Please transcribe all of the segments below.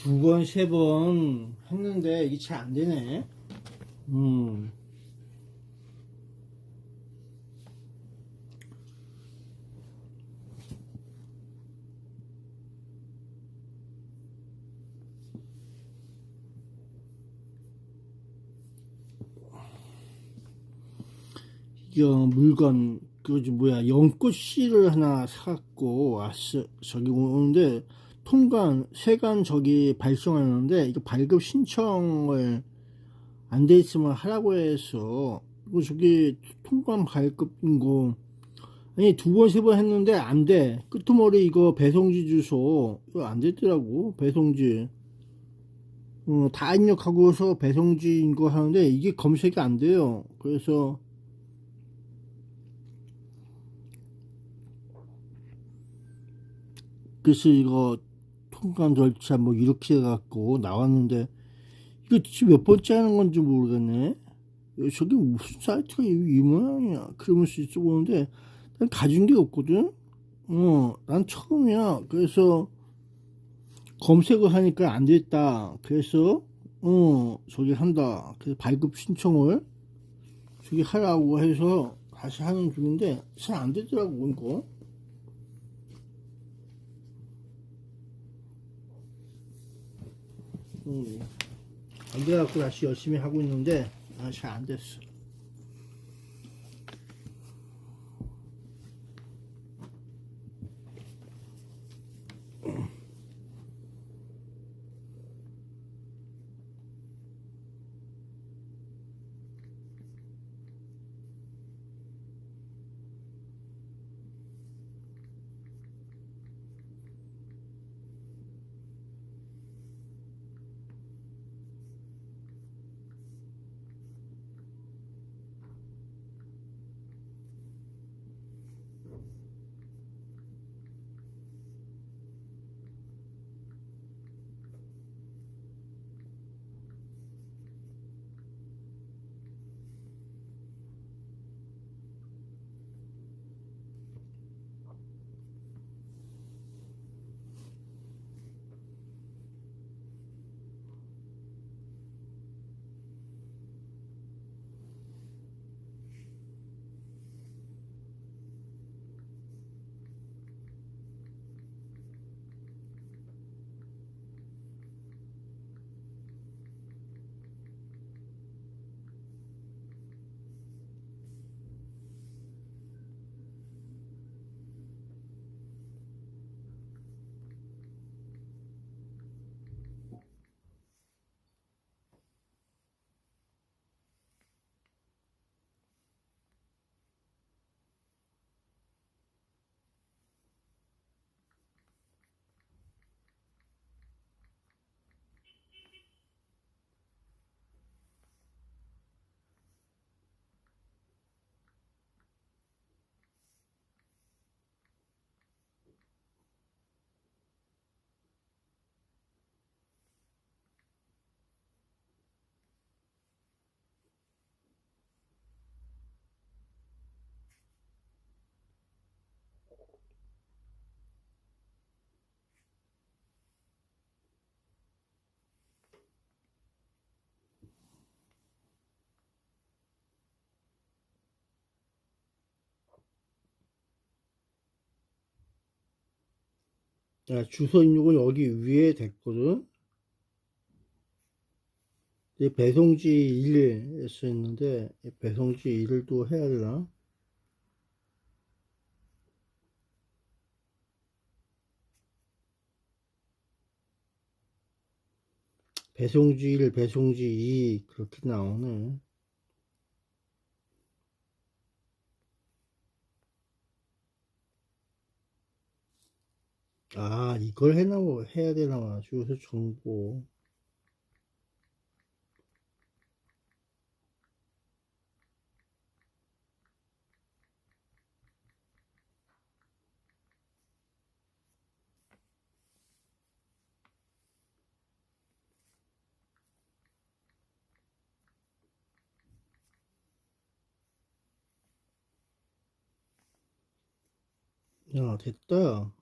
두 번, 세 번 했는데 이게 잘 안 되네. 이거 물건, 뭐야, 연꽃씨를 하나 사갖고 왔어. 저기 오는데, 세관 저기 발송하는데, 이거 발급 신청을 안 돼 있으면 하라고 해서, 이거 저기 통관 발급인 거, 아니, 두 번, 세 번 했는데 안 돼. 끄트머리 이거 배송지 주소, 이거 안 되더라고, 배송지. 다 입력하고서 배송지인 거 하는데, 이게 검색이 안 돼요. 그래서 이거 통관 절차 뭐 이렇게 해갖고 나왔는데 이거 지금 몇 번째 하는 건지 모르겠네. 저게 무슨 사이트가 이 모양이야. 그러면서 써보는데 난 가진 게 없거든. 난 처음이야. 그래서 검색을 하니까 안 됐다. 그래서 저기 한다. 그래서 발급 신청을 저기 하라고 해서 다시 하는 중인데 잘 안 되더라고 이거. 안 돼갖고 다시 열심히 하고 있는데 잘 안 됐어. 주소 입력은 여기 위에 됐거든. 배송지 1 했었는데 배송지 1을 또 해야 되나? 배송지 1, 배송지 2 그렇게 나오네. 이걸 해야 되나? 주소 정보. 야, 됐다.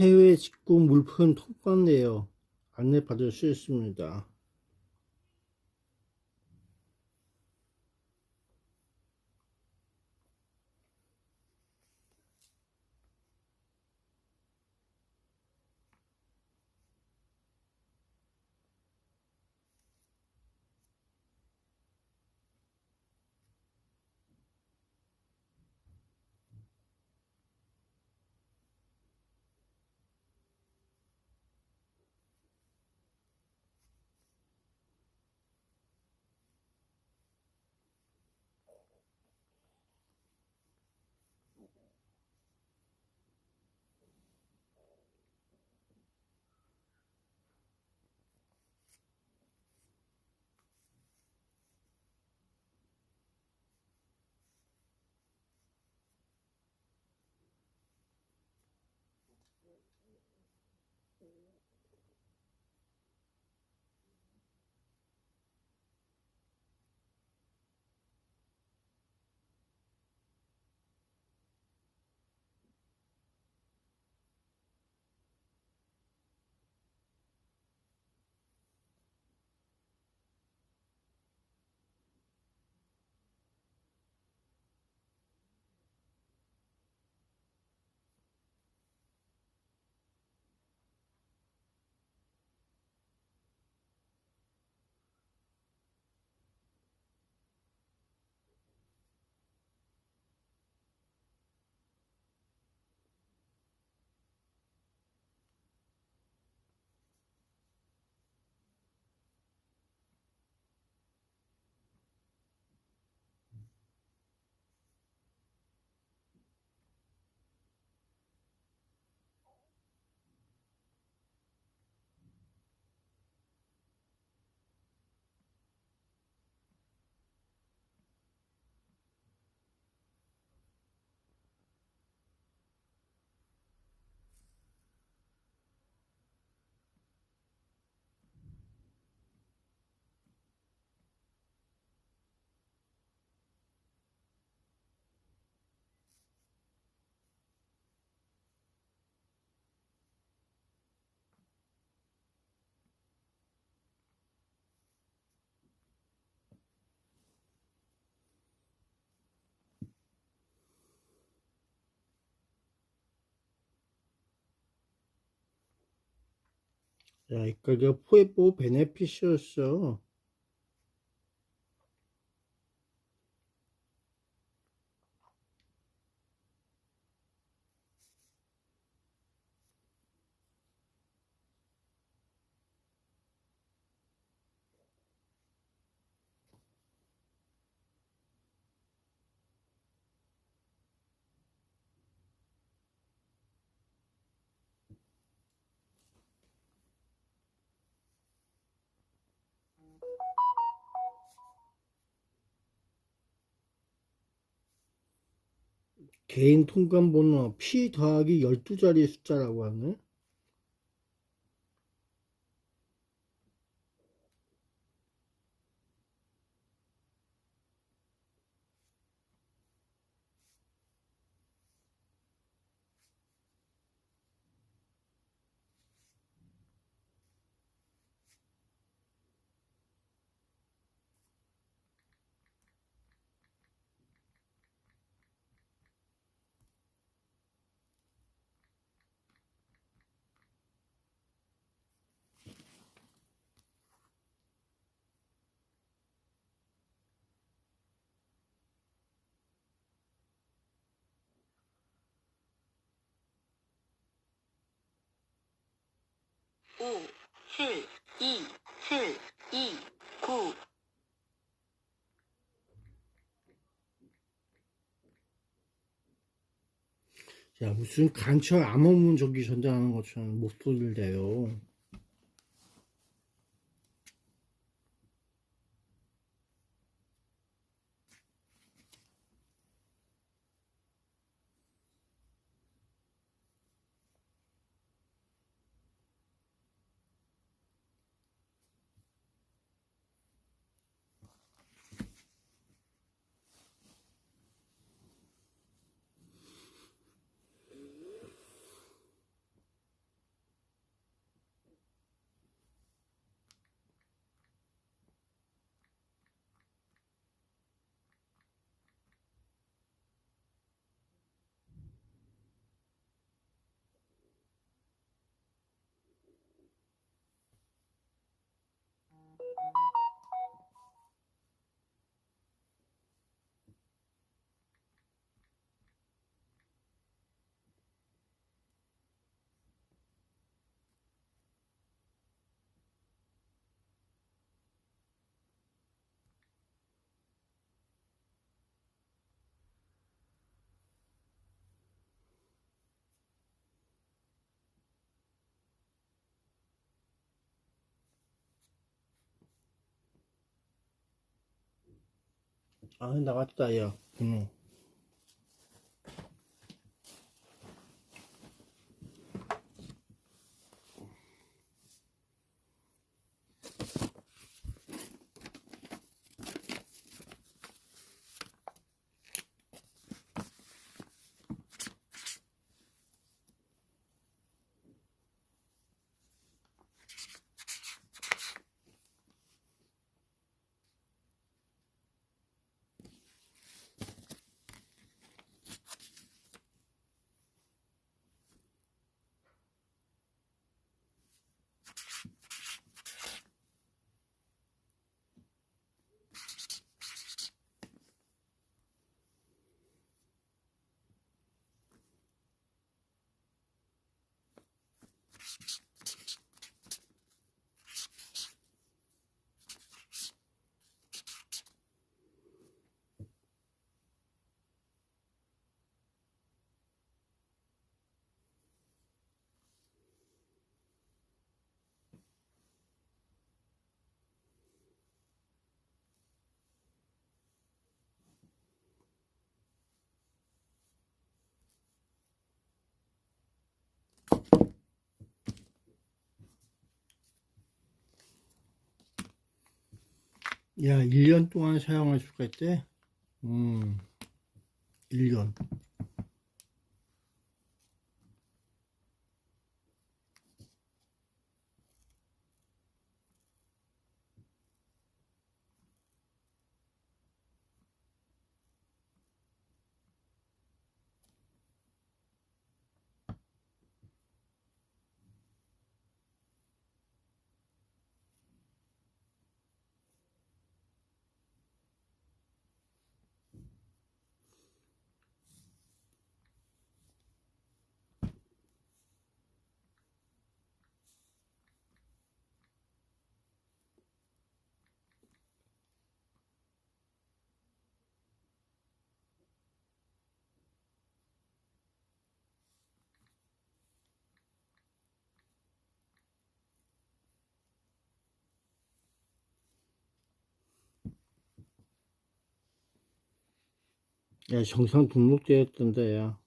해외 직구 물품 통관내역 안내 받을 수 있습니다. 야, 이거 포에보 베네피시였어. 개인 통관번호 P 더하기 12자리 숫자라고 하네. 오, 7, 2, 7, 2, 9. 야, 무슨 간첩 암호문 저기 전달하는 것처럼 목소리를 내요. 아, 나갔다, 야, 번호. 야, 1년 동안 사용할 수가 있대? 1년. 야, 정상 등록되었던데, 야.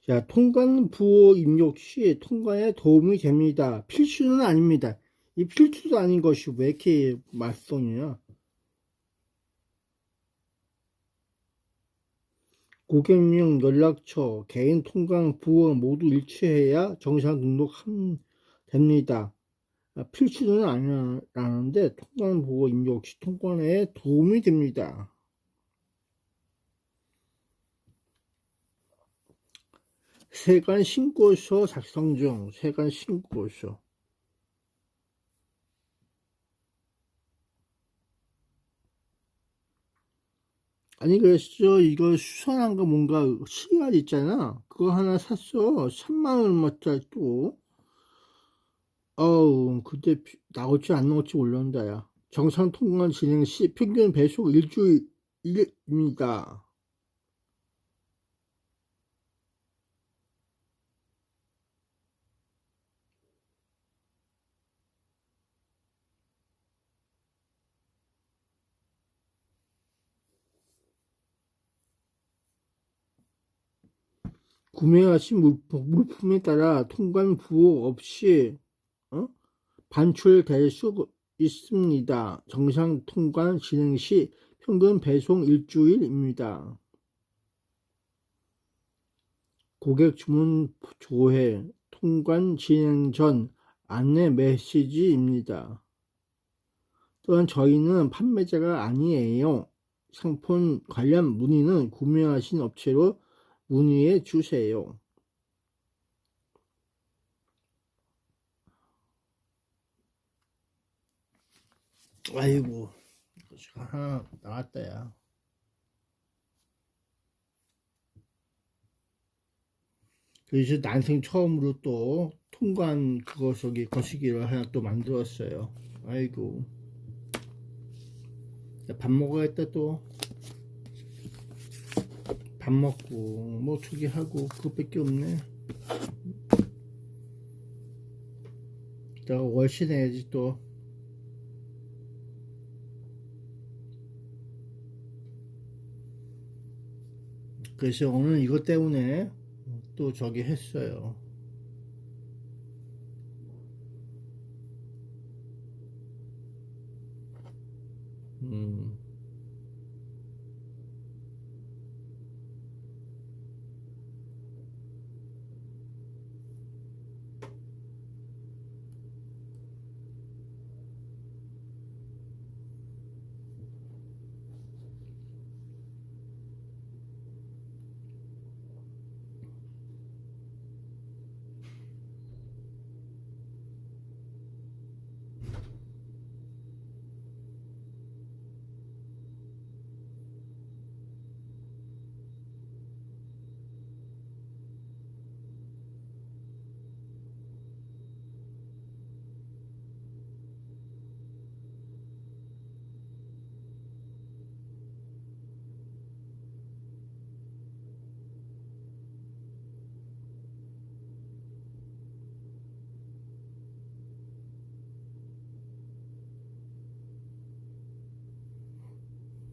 자, 통관 부호 입력 시 통관에 도움이 됩니다. 필수는 아닙니다. 이 필수도 아닌 것이 왜 이렇게 말썽이야? 고객명, 연락처, 개인 통관 부호 모두 일치해야 정상 됩니다. 필수는 아니라는데 통관 부호 입력 시 통관에 도움이 됩니다. 세관 신고서 작성 중, 세관 신고서. 아니, 그래서 이거 수선한 거 뭔가 시간 있잖아. 그거 하나 샀어. 3만 원짜리 또. 그때 나올지 안 나올지 몰란다, 야. 정상 통관 진행 시 평균 배속 일주일입니다. 구매하신 물품에 따라 통관 부호 없이 어? 반출될 수 있습니다. 정상 통관 진행 시 평균 배송 일주일입니다. 고객 주문 조회, 통관 진행 전 안내 메시지입니다. 또한 저희는 판매자가 아니에요. 상품 관련 문의는 구매하신 업체로 문의해 주세요. 아이고, 하나 나왔다, 야. 그래서 난생 처음으로 또 통관 그거 거시기를 하나 또 만들었어요. 아이고, 밥 먹어야겠다. 또 밥 먹고 뭐 저기 하고 그것밖에 없네. 내가 월세 내야지 또. 그래서 오늘 이것 때문에 또 저기 했어요. 음.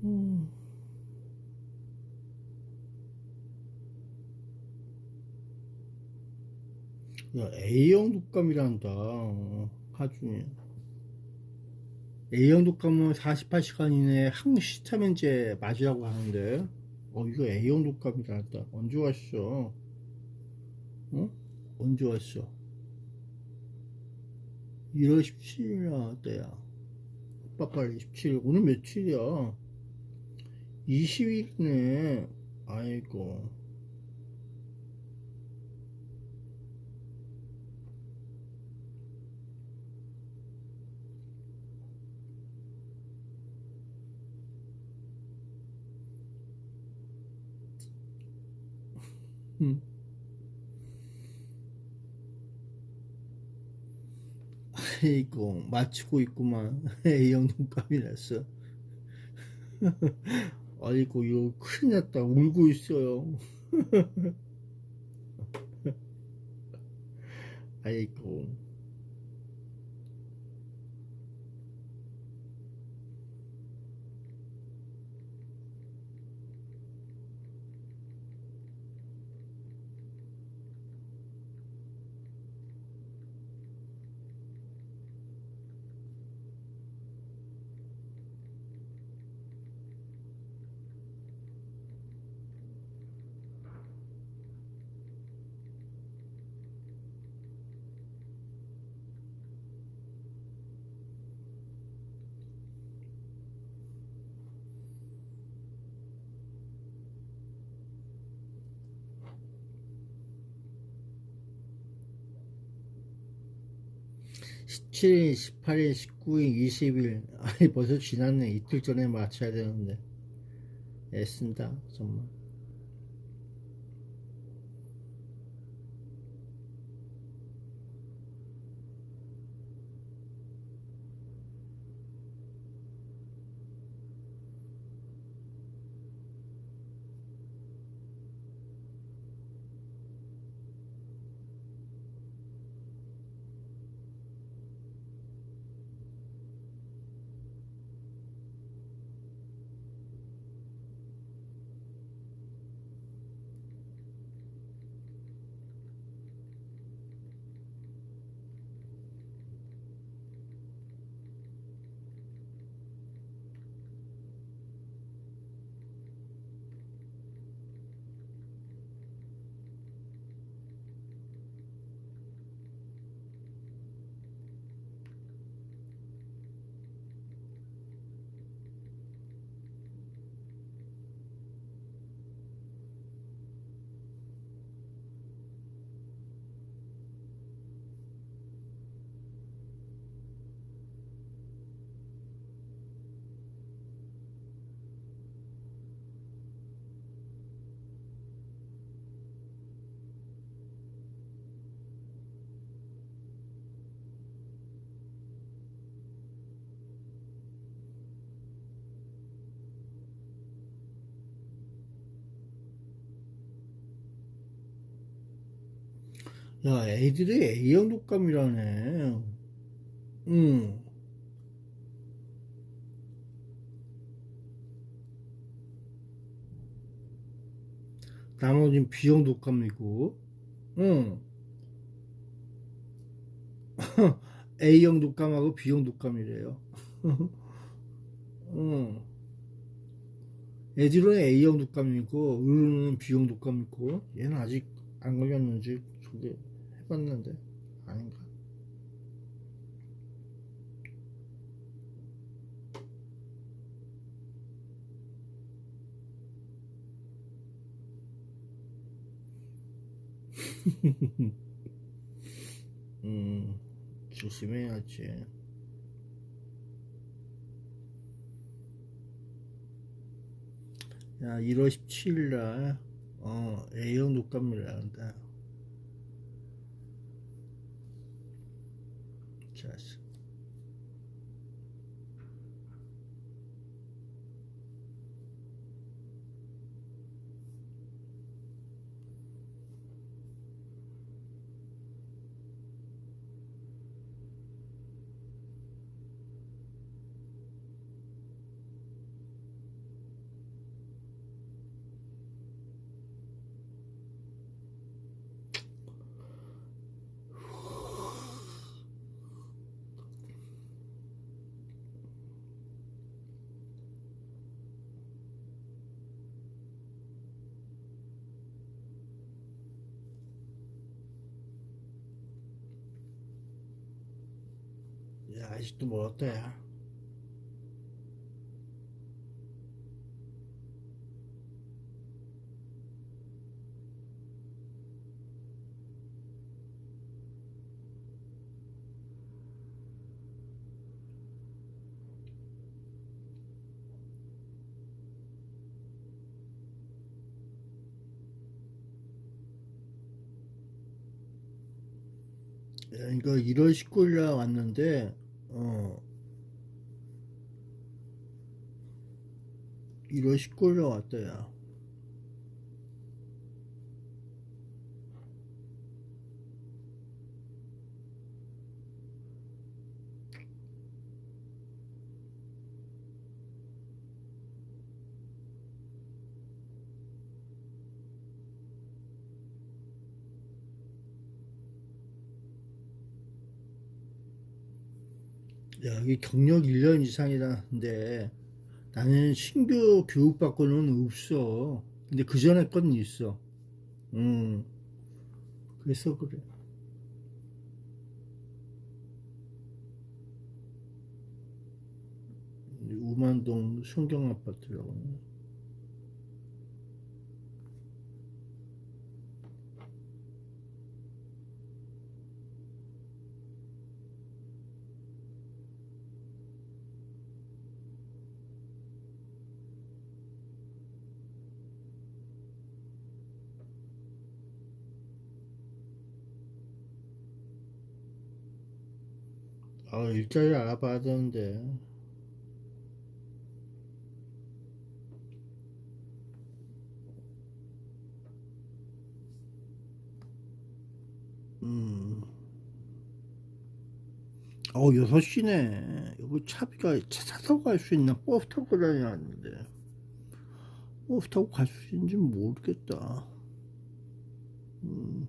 음. 야, A형 독감이란다. 하중에. A형 독감은 48시간 이내에 항히스타민제 맞으라고 하는데, 이거 A형 독감이란다. 언제 왔어? 어? 언제 왔어? 1월 17일 나왔다야. 빠빠리 27일. 오늘 며칠이야? 20일이네. 아이고. 음. 아이고, 맞추고 있구만. A형 독감이 났어. 아이고, 이거 큰일 났다. 울고 있어요. 아이고. 17일, 18일, 19일, 20일. 아니, 벌써 지났네. 이틀 전에 맞춰야 되는데. 애쓴다, 정말. 야, 애들이 A형 독감이라네. 응. 나머지는 B형 독감이고. 응. A형 독감하고 B형 독감이래요. 응. 애들은 A형 독감이 있고, 어른은 B형 독감이 있고, 얘는 아직 안 걸렸는지, 저게 해봤는데, 아닌가? 음, 조심해야지. 야, 1월 17일 날, A형 독감이란다. 자, 야, 아직도 멀었다, 야. 야, 이거 1월 19일 날 왔는데, 1월 19일 날 왔다, 야. 야, 이게 경력 1년 이상이라는데, 나는 신규 교육받고는 없어. 근데 그 전에 건 있어. 음, 그래서 그래. 우만동 송경 아파트라고. 일자리 알아봐야 되는데. 음. 6시네. 이거 차비가 차 타고 갈 수 있나? 버스 타고 다니는데. 버스 타고 갈 수 있는지 모르겠다. 음.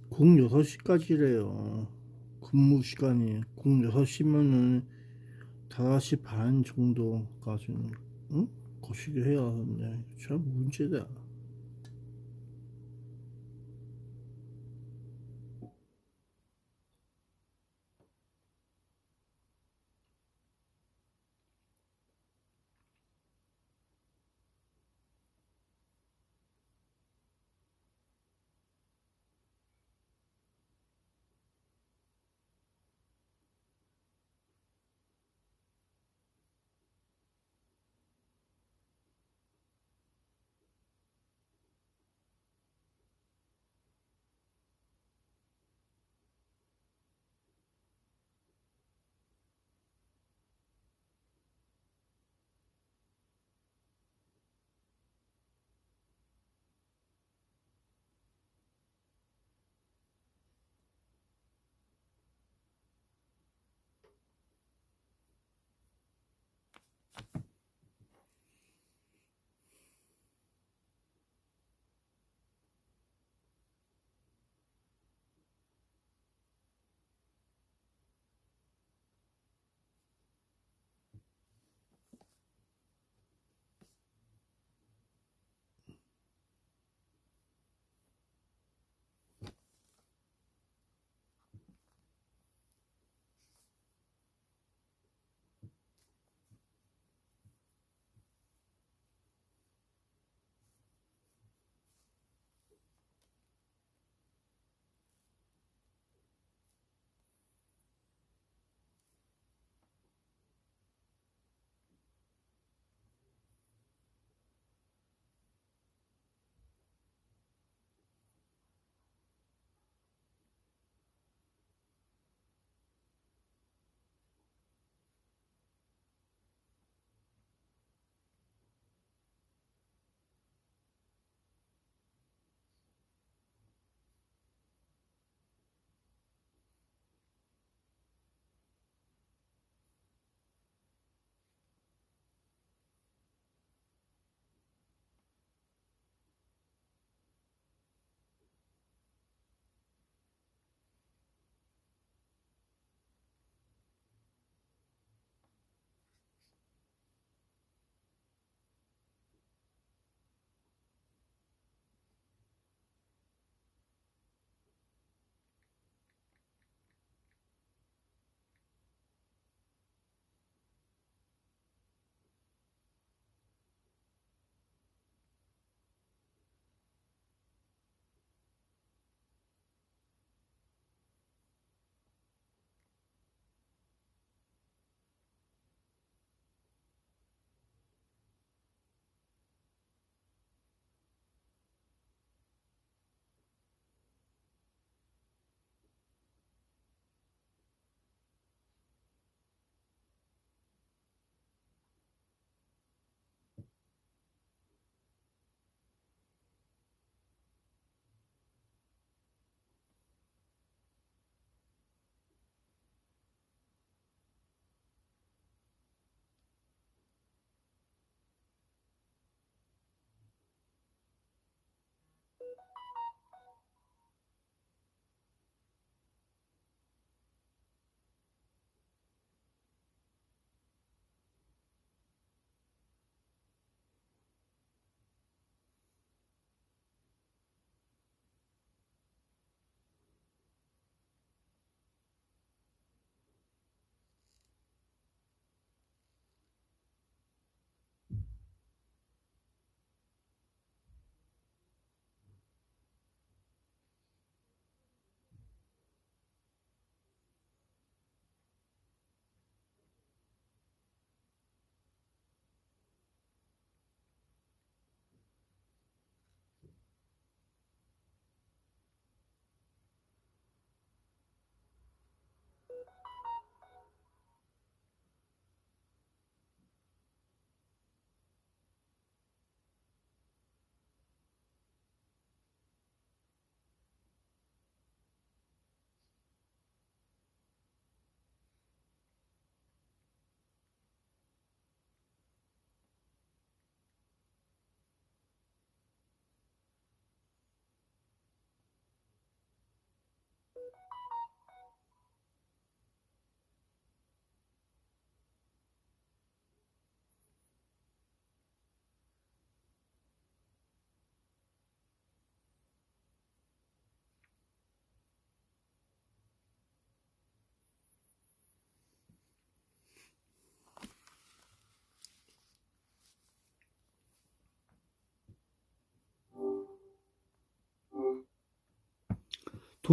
공 6시까지래요. 근무 시간이. 공 6시면은 5시 반 정도까지는, 응? 거시기 해야 하는데. 참 문제다.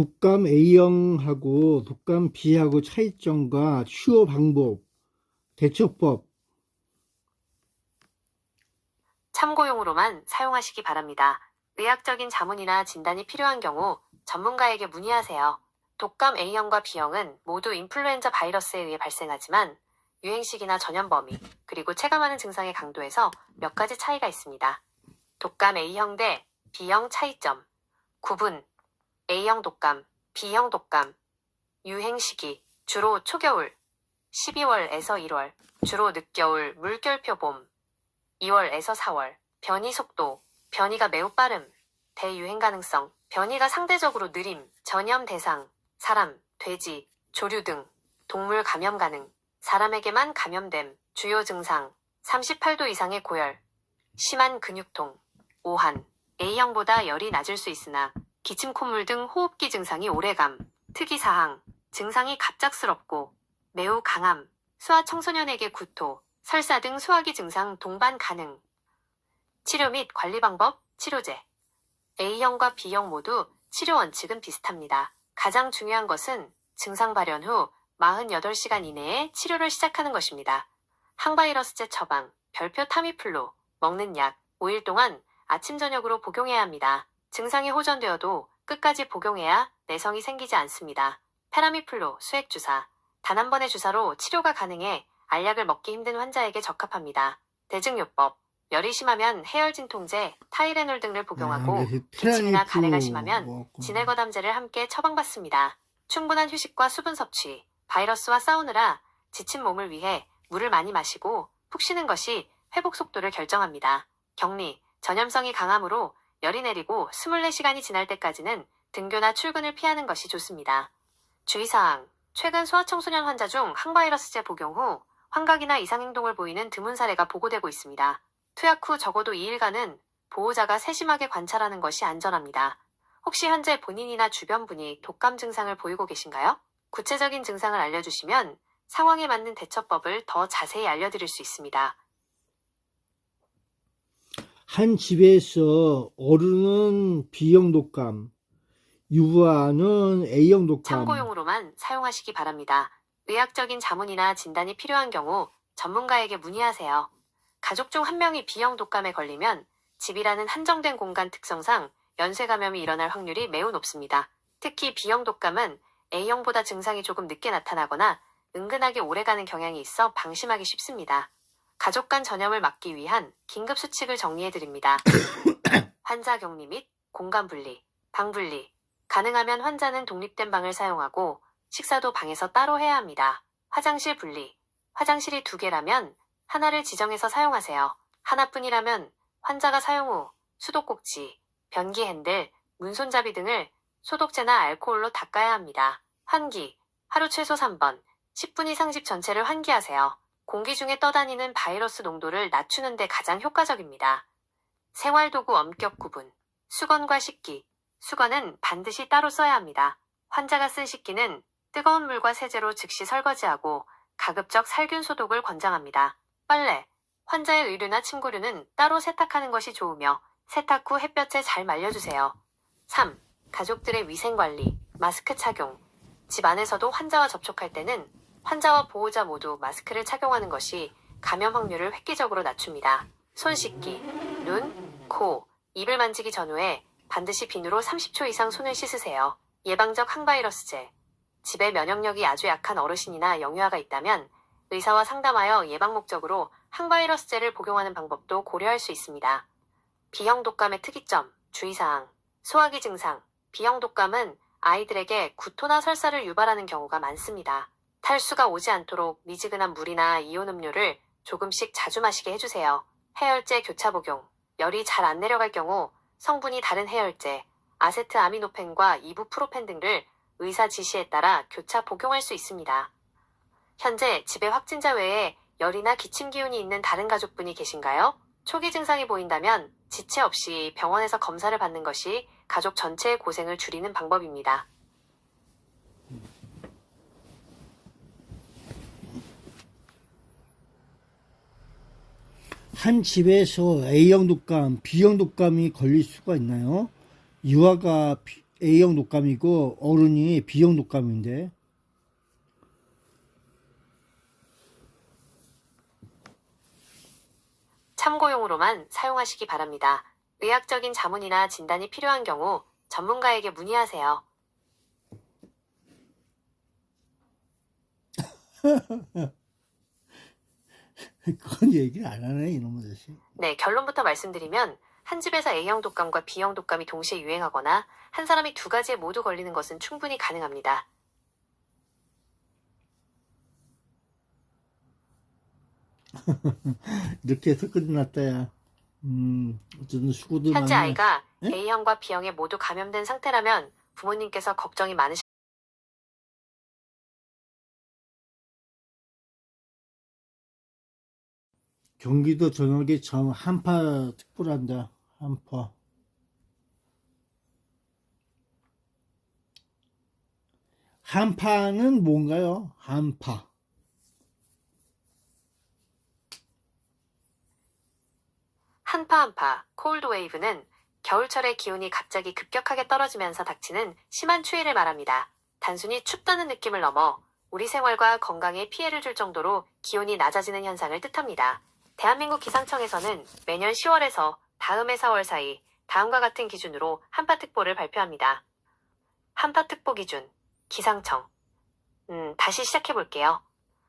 독감 A형하고 독감 B하고 차이점과 치료 방법, 대처법. 참고용으로만 사용하시기 바랍니다. 의학적인 자문이나 진단이 필요한 경우 전문가에게 문의하세요. 독감 A형과 B형은 모두 인플루엔자 바이러스에 의해 발생하지만 유행 시기나 전염 범위, 그리고 체감하는 증상의 강도에서 몇 가지 차이가 있습니다. 독감 A형 대 B형 차이점. 구분. A형 독감, B형 독감. 유행 시기. 주로 초겨울. 12월에서 1월. 주로 늦겨울, 물결표 봄. 2월에서 4월. 변이 속도. 변이가 매우 빠름. 대유행 가능성. 변이가 상대적으로 느림. 전염 대상. 사람, 돼지, 조류 등. 동물 감염 가능. 사람에게만 감염됨. 주요 증상. 38도 이상의 고열. 심한 근육통. 오한. A형보다 열이 낮을 수 있으나 기침 콧물 등 호흡기 증상이 오래감. 특이사항. 증상이 갑작스럽고 매우 강함. 소아 청소년에게 구토, 설사 등 소화기 증상 동반 가능. 치료 및 관리 방법, 치료제. A형과 B형 모두 치료 원칙은 비슷합니다. 가장 중요한 것은 증상 발현 후 48시간 이내에 치료를 시작하는 것입니다. 항바이러스제 처방, 별표 타미플루, 먹는 약, 5일 동안 아침 저녁으로 복용해야 합니다. 증상이 호전되어도 끝까지 복용해야 내성이 생기지 않습니다. 페라미플루, 수액주사. 단 한 번의 주사로 치료가 가능해 알약을 먹기 힘든 환자에게 적합합니다. 대증요법. 열이 심하면 해열진통제, 타이레놀 등을 복용하고 기침이나 가래가 심하면 진해거담제를 함께 처방받습니다. 충분한 휴식과 수분 섭취. 바이러스와 싸우느라 지친 몸을 위해 물을 많이 마시고 푹 쉬는 것이 회복 속도를 결정합니다. 격리. 전염성이 강하므로 열이 내리고 24시간이 지날 때까지는 등교나 출근을 피하는 것이 좋습니다. 주의사항. 최근 소아청소년 환자 중 항바이러스제 복용 후 환각이나 이상행동을 보이는 드문 사례가 보고되고 있습니다. 투약 후 적어도 2일간은 보호자가 세심하게 관찰하는 것이 안전합니다. 혹시 현재 본인이나 주변 분이 독감 증상을 보이고 계신가요? 구체적인 증상을 알려주시면 상황에 맞는 대처법을 더 자세히 알려드릴 수 있습니다. 한 집에서 어른은 B형 독감, 유아는 A형 독감. 참고용으로만 사용하시기 바랍니다. 의학적인 자문이나 진단이 필요한 경우 전문가에게 문의하세요. 가족 중 한 명이 B형 독감에 걸리면 집이라는 한정된 공간 특성상 연쇄 감염이 일어날 확률이 매우 높습니다. 특히 B형 독감은 A형보다 증상이 조금 늦게 나타나거나 은근하게 오래가는 경향이 있어 방심하기 쉽습니다. 가족 간 전염을 막기 위한 긴급 수칙을 정리해드립니다. 환자 격리 및 공간 분리, 방 분리. 가능하면 환자는 독립된 방을 사용하고 식사도 방에서 따로 해야 합니다. 화장실 분리. 화장실이 2개라면 하나를 지정해서 사용하세요. 하나뿐이라면 환자가 사용 후 수도꼭지, 변기 핸들, 문손잡이 등을 소독제나 알코올로 닦아야 합니다. 환기. 하루 최소 3번, 10분 이상 집 전체를 환기하세요. 공기 중에 떠다니는 바이러스 농도를 낮추는 데 가장 효과적입니다. 생활도구 엄격 구분. 수건과 식기. 수건은 반드시 따로 써야 합니다. 환자가 쓴 식기는 뜨거운 물과 세제로 즉시 설거지하고 가급적 살균 소독을 권장합니다. 빨래. 환자의 의류나 침구류는 따로 세탁하는 것이 좋으며 세탁 후 햇볕에 잘 말려주세요. 3. 가족들의 위생관리. 마스크 착용. 집 안에서도 환자와 접촉할 때는 환자와 보호자 모두 마스크를 착용하는 것이 감염 확률을 획기적으로 낮춥니다. 손 씻기. 눈, 코, 입을 만지기 전후에 반드시 비누로 30초 이상 손을 씻으세요. 예방적 항바이러스제. 집에 면역력이 아주 약한 어르신이나 영유아가 있다면 의사와 상담하여 예방 목적으로 항바이러스제를 복용하는 방법도 고려할 수 있습니다. B형 독감의 특이점, 주의사항. 소화기 증상. B형 독감은 아이들에게 구토나 설사를 유발하는 경우가 많습니다. 탈수가 오지 않도록 미지근한 물이나 이온 음료를 조금씩 자주 마시게 해주세요. 해열제 교차 복용. 열이 잘 안 내려갈 경우 성분이 다른 해열제, 아세트아미노펜과 이부프로펜 등을 의사 지시에 따라 교차 복용할 수 있습니다. 현재 집에 확진자 외에 열이나 기침 기운이 있는 다른 가족분이 계신가요? 초기 증상이 보인다면 지체 없이 병원에서 검사를 받는 것이 가족 전체의 고생을 줄이는 방법입니다. 한 집에서 A형 독감, B형 독감이 걸릴 수가 있나요? 유아가 A형 독감이고 어른이 B형 독감인데 참고용으로만 사용하시기 바랍니다. 의학적인 자문이나 진단이 필요한 경우 전문가에게 문의하세요. 그건 얘기를 안 하네 이놈의 자식. 네, 결론부터 말씀드리면 한 집에서 A형 독감과 B형 독감이 동시에 유행하거나 한 사람이 두 가지에 모두 걸리는 것은 충분히 가능합니다. 이렇게 해서 끝났다 야. 어쨌든 수고들 현재 많이 아이가 예? A형과 B형에 모두 감염된 상태라면 부모님께서 걱정이 많으실 경기도 전역에 한파 특보란다. 한파. 한파는 뭔가요? 한파. 한파, 콜드웨이브는 겨울철의 기온이 갑자기 급격하게 떨어지면서 닥치는 심한 추위를 말합니다. 단순히 춥다는 느낌을 넘어 우리 생활과 건강에 피해를 줄 정도로 기온이 낮아지는 현상을 뜻합니다. 대한민국 기상청에서는 매년 10월에서 다음해 4월 사이 다음과 같은 기준으로 한파특보를 발표합니다. 한파특보 기준, 기상청. 다시 시작해볼게요.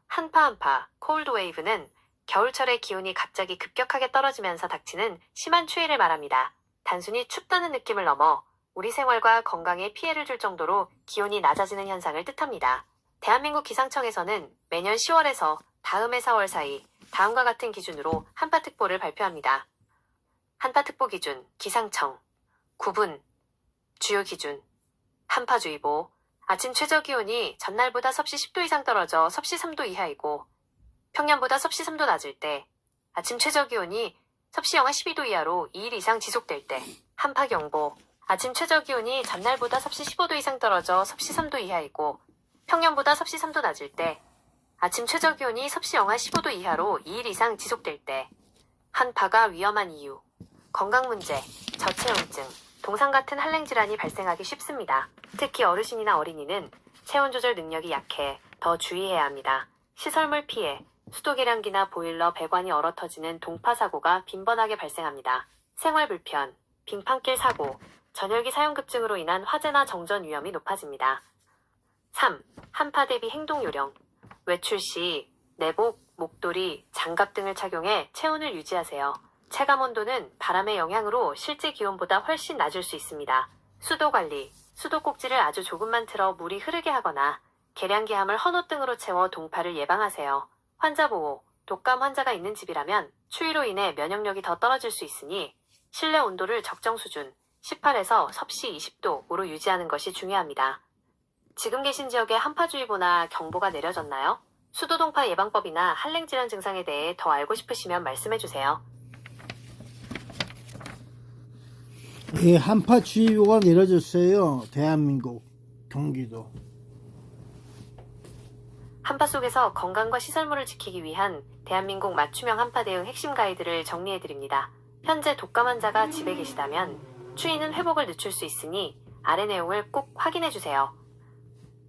한파, 콜드웨이브는 겨울철의 기온이 갑자기 급격하게 떨어지면서 닥치는 심한 추위를 말합니다. 단순히 춥다는 느낌을 넘어 우리 생활과 건강에 피해를 줄 정도로 기온이 낮아지는 현상을 뜻합니다. 대한민국 기상청에서는 매년 10월에서 다음해 4월 사이 다음과 같은 기준으로 한파특보를 발표합니다. 한파특보 기준, 기상청. 구분, 주요 기준. 한파주의보. 아침 최저기온이 전날보다 섭씨 10도 이상 떨어져 섭씨 3도 이하이고 평년보다 섭씨 3도 낮을 때, 아침 최저기온이 섭씨 영하 12도 이하로 2일 이상 지속될 때, 한파경보. 아침 최저기온이 전날보다 섭씨 15도 이상 떨어져 섭씨 3도 이하이고 평년보다 섭씨 3도 낮을 때, 아침 최저기온이 섭씨 영하 15도 이하로 2일 이상 지속될 때, 한파가 위험한 이유. 건강문제, 저체온증, 동상 같은 한랭질환이 발생하기 쉽습니다. 특히 어르신이나 어린이는 체온 조절 능력이 약해 더 주의해야 합니다. 시설물 피해, 수도계량기나 보일러, 배관이 얼어 터지는 동파 사고가 빈번하게 발생합니다. 생활 불편, 빙판길 사고, 전열기 사용급증으로 인한 화재나 정전 위험이 높아집니다. 3. 한파 대비 행동 요령. 외출 시 내복, 목도리, 장갑 등을 착용해 체온을 유지하세요. 체감 온도는 바람의 영향으로 실제 기온보다 훨씬 낮을 수 있습니다. 수도 관리, 수도꼭지를 아주 조금만 틀어 물이 흐르게 하거나 계량기함을 헌옷 등으로 채워 동파를 예방하세요. 환자 보호, 독감 환자가 있는 집이라면 추위로 인해 면역력이 더 떨어질 수 있으니 실내 온도를 적정 수준 18에서 섭씨 20도로 유지하는 것이 중요합니다. 지금 계신 지역에 한파주의보나 경보가 내려졌나요? 수도동파 예방법이나 한랭질환 증상에 대해 더 알고 싶으시면 말씀해주세요. 예, 한파주의보가 내려졌어요. 대한민국, 경기도. 한파 속에서 건강과 시설물을 지키기 위한 대한민국 맞춤형 한파 대응 핵심 가이드를 정리해드립니다. 현재 독감 환자가 집에 계시다면 추위는 회복을 늦출 수 있으니 아래 내용을 꼭 확인해주세요.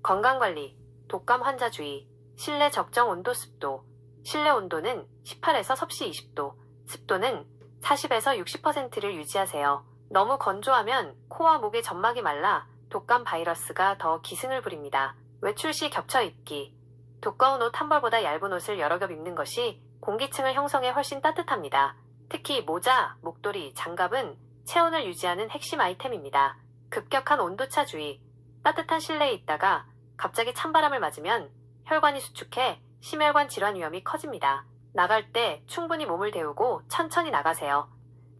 건강관리, 독감 환자 주의, 실내 적정 온도 습도. 실내 온도는 18에서 섭씨 20도, 습도는 40에서 60%를 유지하세요. 너무 건조하면 코와 목의 점막이 말라 독감 바이러스가 더 기승을 부립니다. 외출 시 겹쳐 입기. 두꺼운 옷 한 벌보다 얇은 옷을 여러 겹 입는 것이 공기층을 형성해 훨씬 따뜻합니다. 특히 모자, 목도리, 장갑은 체온을 유지하는 핵심 아이템입니다. 급격한 온도차 주의. 따뜻한 실내에 있다가 갑자기 찬바람을 맞으면 혈관이 수축해 심혈관 질환 위험이 커집니다. 나갈 때 충분히 몸을 데우고 천천히 나가세요.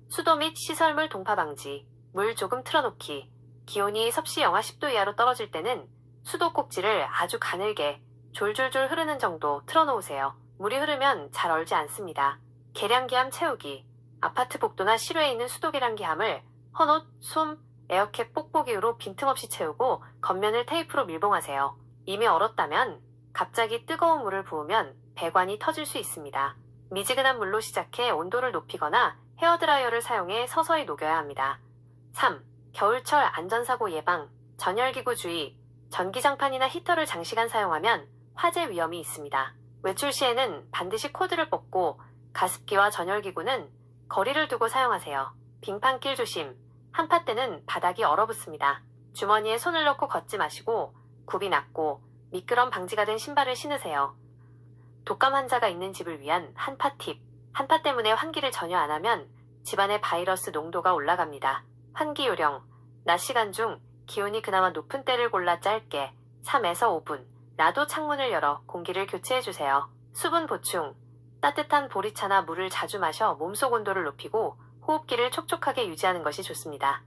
수도 및 시설물 동파 방지. 물 조금 틀어놓기. 기온이 섭씨 영하 10도 이하로 떨어질 때는 수도 꼭지를 아주 가늘게 졸졸졸 흐르는 정도 틀어놓으세요. 물이 흐르면 잘 얼지 않습니다. 계량기함 채우기. 아파트 복도나 실외에 있는 수도 계량기함을 헌옷, 솜, 에어캡 뽁뽁이로 빈틈없이 채우고 겉면을 테이프로 밀봉하세요. 이미 얼었다면 갑자기 뜨거운 물을 부으면 배관이 터질 수 있습니다. 미지근한 물로 시작해 온도를 높이거나 헤어드라이어를 사용해 서서히 녹여야 합니다. 3. 겨울철 안전사고 예방, 전열기구 주의, 전기장판이나 히터를 장시간 사용하면 화재 위험이 있습니다. 외출 시에는 반드시 코드를 뽑고 가습기와 전열기구는 거리를 두고 사용하세요. 빙판길 조심, 한파때는 바닥이 얼어붙습니다. 주머니에 손을 넣고 걷지 마시고 굽이 낮고 미끄럼 방지가 된 신발을 신으세요. 독감 환자가 있는 집을 위한 한파 팁. 한파 때문에 환기를 전혀 안 하면 집안의 바이러스 농도가 올라갑니다. 환기 요령. 낮 시간 중 기온이 그나마 높은 때를 골라 짧게 3에서 5분 라도 창문을 열어 공기를 교체해주세요. 수분 보충. 따뜻한 보리차나 물을 자주 마셔 몸속 온도를 높이고 호흡기를 촉촉하게 유지하는 것이 좋습니다.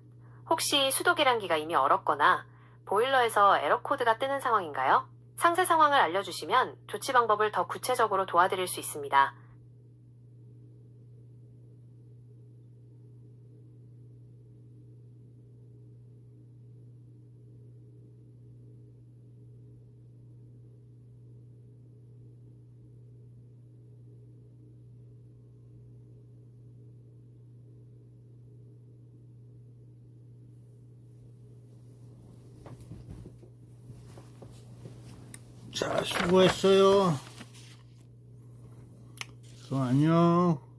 혹시 수도 계량기가 이미 얼었거나 보일러에서 에러 코드가 뜨는 상황인가요? 상세 상황을 알려주시면 조치 방법을 더 구체적으로 도와드릴 수 있습니다. 자, 수고했어요. 그럼 안녕.